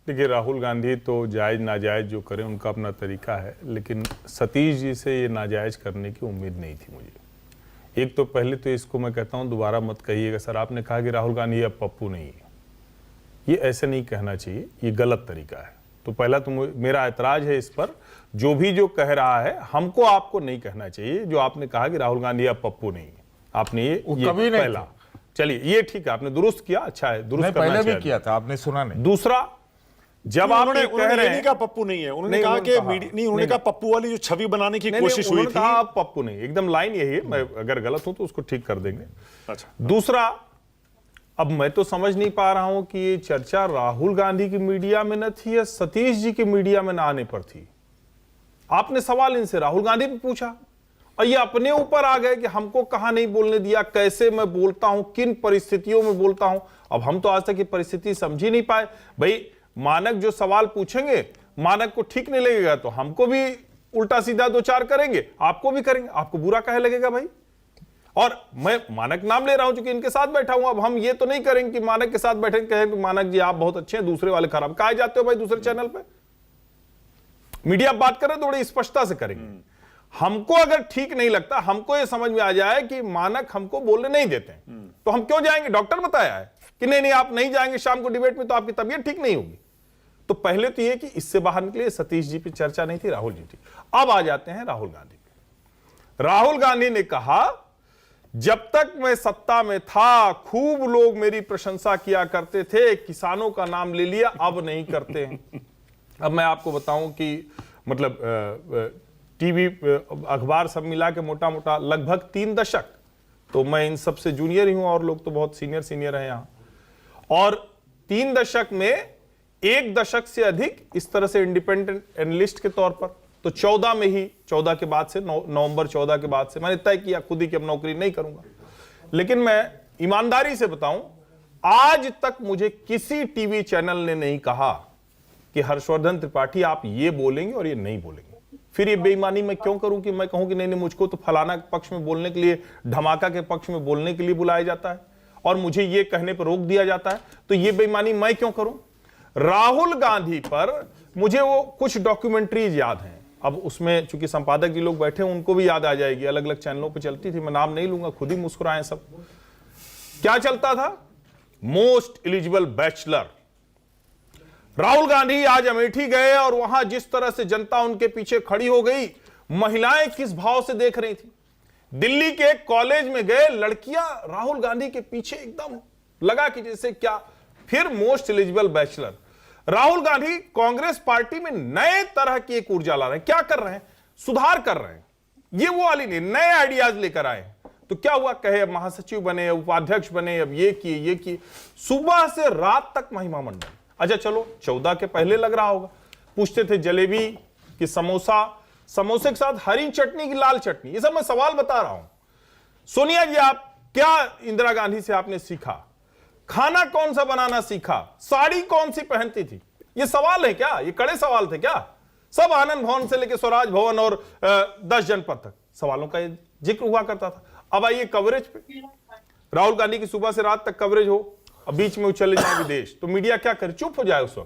देखिए, राहुल गांधी तो जायज़ नाजायज़ जो करें उनका अपना तरीका है, लेकिन सतीश जी से ये नाजायज़ करने की उम्मीद नहीं थी मुझे। एक तो पहले तो इसको मैं कहता हूँ, दोबारा मत कहिएगा सर, आपने कहा कि राहुल गांधी अब पप्पू नहीं है, ये ऐसे नहीं कहना चाहिए, ये गलत तरीका है। तो पहला तो मेरा ऐतराज़ है इस पर, जो कह रहा है हमको आपको नहीं कहना चाहिए। जो आपने कहा कि राहुल गांधी अब पप्पू नहीं है, आपने ये कभी नहीं पहला, चलिए ये ठीक है, आपने दुरुस्त किया, अच्छा है, दुरुस्त करना पहले भी किया था, आपने सुना नहीं। दूसरा, जब आप ये कह रहे हैं कहा पप्पू नहीं है, उन्होंने कहा कि नहीं, उन्होंने कहा पप्पू वाली जो छवि बनाने की कोशिश हुई थी, कहा पप्पू नहीं, एकदम लाइन यही है, मैं अगर गलत हूं तो उसको ठीक कर देंगे। अच्छा, दूसरा, अब मैं तो समझ नहीं पा रहा हूं कि ये चर्चा राहुल गांधी की मीडिया में न थी या सतीश जी की मीडिया में न आने पर थी। आपने सवाल इनसे राहुल गांधी पे पूछा और ये अपने ऊपर आ गए कि हमको कहां नहीं बोलने दिया, कैसे मैं बोलता हूं, किन परिस्थितियों में बोलता हूं। अब हम तो आज तक ये परिस्थिति समझ ही नहीं पाए। भाई, मानक जो सवाल पूछेंगे, मानक को ठीक नहीं लगेगा तो हमको भी उल्टा सीधा दो चार करेंगे, आपको भी करेंगे, आपको बुरा कहे लगेगा भाई। और मैं मानक नाम ले रहा हूं क्योंकि इनके साथ बैठा हूं। अब हम ये तो नहीं करेंगे कि मानक के साथ बैठे कहें कि मानक जी आप बहुत अच्छे हैं, दूसरे वाले खराब। कहा जाते हो भाई दूसरे चैनल पे? मीडिया बात करें थोड़ी स्पष्टता से करेंगे। हमको अगर ठीक नहीं लगता, हमको ये समझ में आ जाए कि मानक हमको बोलने नहीं देते हैं, तो हम क्यों जाएंगे? डॉक्टर बताया है कि नहीं नहीं आप नहीं जाएंगे शाम को डिबेट में तो आपकी तबीयत ठीक नहीं होगी। तो पहले तो ये कि इससे बाहर निकले, सतीश जी पे चर्चा नहीं थी, राहुल जी थी। अब आ जाते हैं राहुल गांधी पे। राहुल गांधी ने कहा जब तक मैं सत्ता में था खूब लोग मेरी प्रशंसा किया करते थे, किसानों का नाम ले लिया, अब नहीं करते हैं। अब मैं आपको बताऊं कि मतलब टीवी अखबार सब मिला के मोटा मोटा लगभग 3 दशक, तो मैं इन सबसे जूनियर ही हूं और लोग तो बहुत सीनियर हैं यहां, और 3 दशक में 1 दशक से अधिक इस तरह से इंडिपेंडेंट एनालिस्ट के तौर पर, तो 14 में ही, 14 के बाद से, नवंबर 14 के बाद से मैंने तय किया खुद ही कि अब नौकरी नहीं करूंगा। लेकिन मैं ईमानदारी से बताऊं, आज तक मुझे किसी टीवी चैनल ने नहीं कहा कि हर्षवर्धन त्रिपाठी आप ये बोलेंगे और ये नहीं बोलेंगे। फिर ये बेईमानी मैं क्यों करूं कि मैं कहूं कि नहीं नहीं मुझको तो फलाना पक्ष में बोलने के लिए, धमाका के पक्ष में बोलने के लिए बुलाया जाता है और मुझे ये कहने पर रोक दिया जाता है, तो ये बेईमानी मैं क्यों करूं? राहुल गांधी पर मुझे वो कुछ डॉक्यूमेंट्रीज याद हैं। अब उसमें चूंकि संपादक जी लोग बैठे हैं, उनको भी याद आ जाएगी, अलग अलग चैनलों पे चलती थी, मैं नाम नहीं लूंगा, खुद ही मुस्कुराए सब। क्या चलता था? Most eligible bachelor. Rahul Gandhi आज अमेठी गए और वहां जिस तरह से जनता उनके पीछे खड़ी हो गई, महिलाएं किस भाव से देख रही थी। दिल्ली के एक कॉलेज में गए, लड़कियां राहुल गांधी के पीछे एकदम लगा कि जैसे क्या। फिर most eligible bachelor. Rahul Gandhi Congress party में नए तरह की एक ऊर्जा ला रहे हैं। क्या कर रहे हैं? सुधार कर रहे हैं। ये वो वाली नहीं, नए आइडियाज लेकर आए। तो क्या हुआ? कहे अब महासचिव बने, उपाध्यक्ष बने, अब ये किए, सुबह से रात तक महिमा मंडल। अच्छा चलो 14 के पहले लग रहा होगा, पूछते थे जलेबी कि समोसे के साथ हरी चटनी की लाल चटनी, ये सब मैं सवाल बता रहा हूं। सोनिया जी, आप क्या इंदिरा गांधी से आपने सीखा? खाना कौन सा बनाना सीखा? साड़ी कौन सी पहनती थी? ये सवाल है क्या? ये कड़े सवाल थे क्या? सब आनंद भवन से लेकर स्वराज भवन और 10 जनपद तक सवालों का जिक्र हुआ करता था। अब आइए कवरेज पे, राहुल गांधी की सुबह से रात तक कवरेज हो, अब बीच में वो चले जाए विदेश, तो मीडिया क्या करे? चुप हो जाए। उस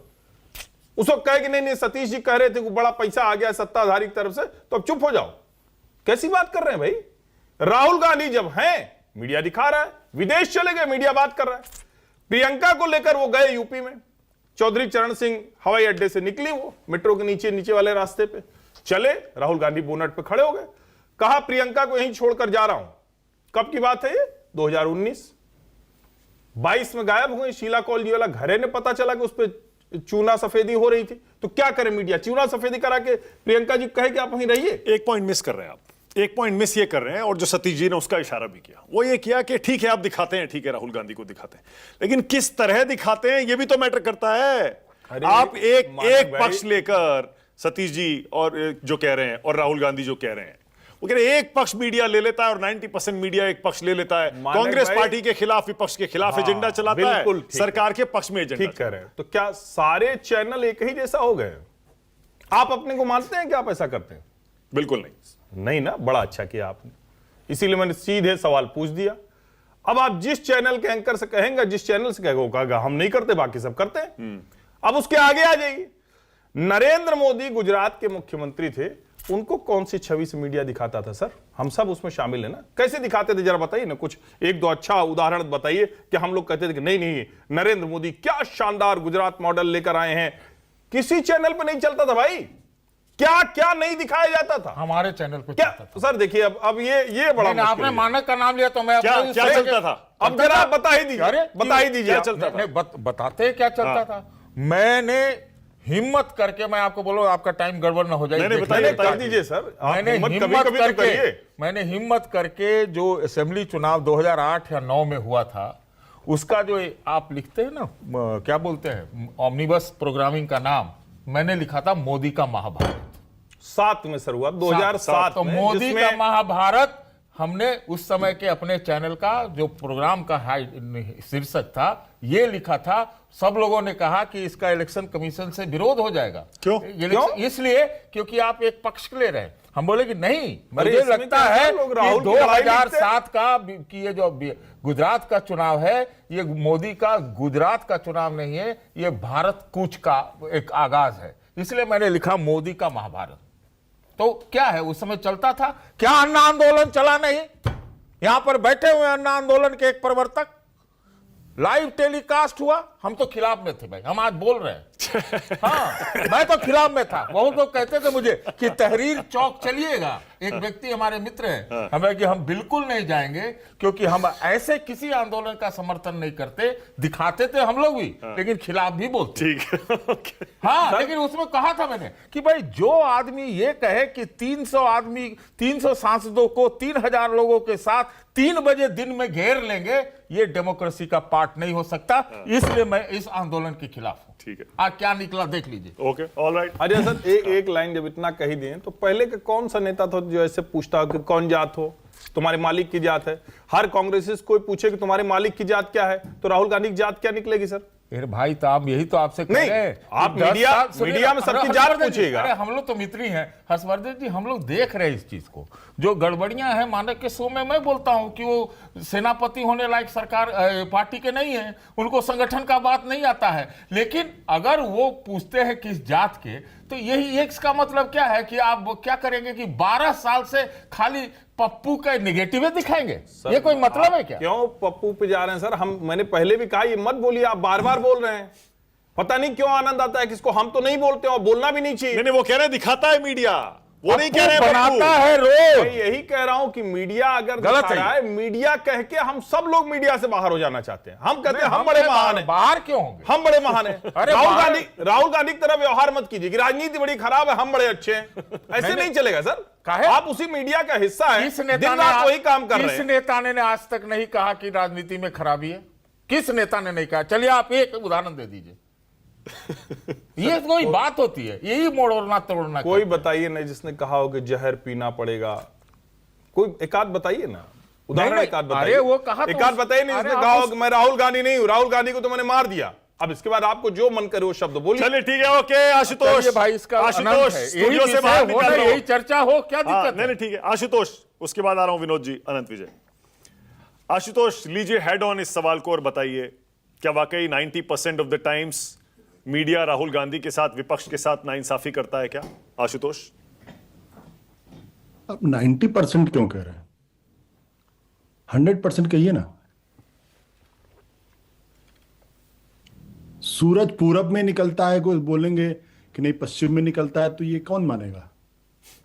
वक्त कहे कि नहीं नहीं सतीश जी कह रहे थे कि बड़ा पैसा आ गया सत्ताधारी की तरफ से, तो अब चुप हो जाओ। कैसी बात कर रहे हैं भाई? राहुल गांधी जब हैं, मीडिया दिखा रहा है, विदेश चले गए, मीडिया बात कर रहा है। प्रियंका को लेकर वो गए यूपी में, चौधरी चरण सिंह हवाई अड्डे से निकली, वो मेट्रो के नीचे वाले रास्ते पे चले, राहुल गांधी बोनट पे खड़े हो गए, कहा प्रियंका को यहीं छोड़कर जा रहा हूं। कब की बात है ये? 2019-22 में गायब हो गई। शीला कौल जी वाला घरे ने पता चला कि उस पर चूना सफेदी हो रही थी, तो क्या करे मीडिया? चूना सफेदी करा के प्रियंका जी कहे कि आप वहीं रहिए। एक पॉइंट मिस कर रहे हैं आप, एक पॉइंट मिस ये कर रहे हैं, और जो सतीश जी ने उसका इशारा भी किया, वो ये किया कि ठीक है आप दिखाते हैं, ठीक है राहुल गांधी को दिखाते हैं, लेकिन किस तरह दिखाते हैं ये भी तो मैटर करता है। आप एक पक्ष लेकर सतीश जी और जो कह रहे हैं और राहुल गांधी जो कह रहे हैं, वो कह रहे हैं एक पक्ष मीडिया ले लेता है और 90% मीडिया एक पक्ष ले लेता है, कांग्रेस पार्टी के खिलाफ विपक्ष के खिलाफ एजेंडा चलाता है, सरकार के पक्ष में एजेंडा। ठीक कह रहे हैं। तो क्या सारे चैनल एक ही जैसा हो गए? आप अपने को मानते हैं कि आप ऐसा करते हैं? बिल्कुल नहीं ना। बड़ा अच्छा किया आपने, इसीलिए मैंने सीधे सवाल पूछ दिया। अब आप जिस चैनल के एंकर से कहेंगे, जिस चैनल से कहेगा हम नहीं करते, बाकी सब करते हैं। अब उसके आगे आ जाइए, नरेंद्र मोदी गुजरात के मुख्यमंत्री थे, उनको कौन सी छवि से मीडिया दिखाता था सर? हम सब उसमें शामिल है ना, कैसे दिखाते थे जरा बताइए ना, कुछ एक दो अच्छा उदाहरण बताइए कि हम लोग कहते थे कि नहीं नहीं नरेंद्र मोदी क्या शानदार गुजरात मॉडल लेकर आए हैं। किसी चैनल पे नहीं चलता था भाई, क्या क्या नहीं दिखाया जाता था हमारे चैनल पे क्या चलता था। सर? देखिए अब ये बड़ा नहीं, आपने मानक का नाम लिया तो मैं क्या अपने क्या से- चलता था? अब जरा आप बता ही दीजिए, अरे, बता ही दीजिए क्या आप। चलता था? नहीं, बताते क्या चलता था। मैंने हिम्मत करके, मैं आपको बोलो आपका टाइम गड़बड़ ना हो जाए, नहीं, नहीं, देख बताइए, लीजिए। कर दीजिए सर, आप मैंने हिम्मत हिम्मत कभी-कभी तो करके करिए। मैंने हिम्मत करके जो असेंबली चुनाव 2008 या 9 में हुआ था, उसका जो आप लिखते हैं ना, क्या बोलते हैं, ऑमनिबस प्रोग्रामिंग का नाम मैंने लिखा था मोदी का महाभारत। 7 में सर हुआ, 2007 तो में, मोदी का जिसमें महाभारत हमने उस समय के अपने चैनल का जो प्रोग्राम का शीर्षक था ये लिखा था। सब लोगों ने कहा कि इसका इलेक्शन कमीशन से विरोध हो जाएगा। क्यों? इसलिए क्योंकि आप एक पक्ष ले रहे हैं। हम बोले कि नहीं, मुझे इसमें लगता क्या है लोग कि राहुल की लड़ाई लिखते हैं? 2007 का कि ये जो गुजरात का चुनाव है, ये मोदी का गुजरात का चुनाव नहीं है, ये भारत कूच का एक आगाज है। इसलिए मैंने लिखा मोदी का महाभारत। तो क्या है, उस समय चलता था क्या? अन्ना आंदोलन चला नहीं? यहां पर बैठे हुए अन्ना आंदोलन के एक प्रवर्तक, लाइव टेलीकास्ट हुआ, हम तो खिलाफ में थे भाई, हम आज बोल रहे हैं। हाँ, मैं तो खिलाफ में था। बहुत लोग कहते थे मुझे कि तहरीर चौक चलिएगा। एक व्यक्ति हमारे मित्र हैं, हमें कि हम बिल्कुल नहीं जाएंगे क्योंकि हम ऐसे किसी आंदोलन का समर्थन नहीं करते। दिखाते थे हम लोग भी, लेकिन खिलाफ भी बोलते। ठीक है, ओके। हाँ, लेकिन उसमें कहा था मैंने कि भाई जो आदमी ये कहे कि 300 आदमी, 300 सांसदों को 3000 लोगों के साथ 3 बजे दिन में घेर लेंगे, ये डेमोक्रेसी का पार्ट नहीं हो सकता। इसलिए मैं इस आंदोलन के खिलाफ हूं। ठीक है, आज क्या निकला देख लीजिए। Okay, alright. अजय सर, एक लाइन जब इतना कह ही दिए तो पहले का कौन सा नेता था जो ऐसे पूछता कि कौन जात हो, तुम्हारे मालिक की जात है? हर कांग्रेसिस्ट कोई पूछे कि तुम्हारे मालिक की जात क्या है, तो राहुल गांधी की जात क्या निकलेगी सर? अरे भाई, तो आप यही तो आपसे कह नहीं, रहे हैं। आप कि 10 मीडिया- साल- सुनिए मीडिया में ना, सबकी जात हर्षवर्धन जी, पूछिएगा। अरे हम लोग तो मित्र ही हैं हर्षवर्धन जी, हम लोग देख रहे हैं इस चीज को। जो गड़बड़ियां हैं, मानक के शो में मैं बोलता हूं कि वो सेनापति होने लायक सरकार पार्टी के नहीं है, उनको संगठन का बात नहीं आता है। लेकिन अगर वो पूछते हैं किस जात के, तो यही एक इसका मतलब क्या है कि आप क्या करेंगे कि 12 साल से खाली पप्पू का नेगेटिव दिखाएंगे? ये कोई मतलब है क्या? क्यों पप्पू पे जा रहे हैं सर? मैंने पहले भी कहा, ये मत बोलिए, आप बार बार बोल रहे हैं। पता नहीं क्यों आनंद आता है किसको, हम तो नहीं बोलते और बोलना भी नहीं चाहिए। नहीं, वो कह रहे हैं दिखाता है मीडिया, वो नहीं कह रहे हैं बनाता पप्पू। है रोज। मैं यही कह रहा हूं कि मीडिया अगर गलत दिखा है। रहा है, मीडिया कह के हम सब लोग मीडिया से बाहर हो जाना चाहते हैं। हम कहते हैं हम बड़े महान हैं, बाहर क्यों होंगे? हम बड़े महान हैं। अरे राहुल गांधी की तरह व्यवहार मत कीजिए कि राजनीति बड़ी खराब है, हम बड़े अच्छे हैं। ऐसे नहीं चलेगा सर। काहे? आप उसी मीडिया का हिस्सा है, किस नेता दिन ने रात वही काम कर रहे किस हैं। नेता ने आज तक नहीं कहा कि राजनीति में खराबी है? किस नेता ने नहीं कहा? चलिए आप एक उदाहरण दे दीजिए। ये कोई बात होती है? यही मोड़ना तोड़ना। कोई बताइए ना जिसने कहा हो कि जहर पीना पड़ेगा, कोई एक आध बताइए ना, उदाहरण नहीं, एक आध अरे बताइए। वो कहा तो एक आध बताइए नहीं अरे जिसने आप कहा हो उस- कि मैं राहुल गांधी नहीं हूं, राहुल गांधी को तो मैंने मार दिया। अब इसके बाद आपको जो मन करे वो शब्द बोलिए। चलिए ठीक है, ओके। आशुतोष, चलिए भाई, इसका आशुतोष अनंत है। यही स्टूडियो से विषय बाहर हो निकल ना, लो। यही चर्चा हो, क्या हाँ, दिक्कत नहीं है? ठीक है आशुतोष, उसके बाद आ रहा हूं विनोद जी, अनंत विजय। आशुतोष, लीजिए हेड ऑन इस सवाल को और बताइए, क्या वाकई 90% of the times media Rahul Gandhi के साथ, विपक्ष के साथ नाइंसाफी करता है क्या? आशुतोष, आप 90% क्यों कह रहे हैं? 100% कहिए ना। सूरज पूरब में निकलता है, कोई बोलेंगे कि नहीं पश्चिम में निकलता है, तो ये कौन मानेगा?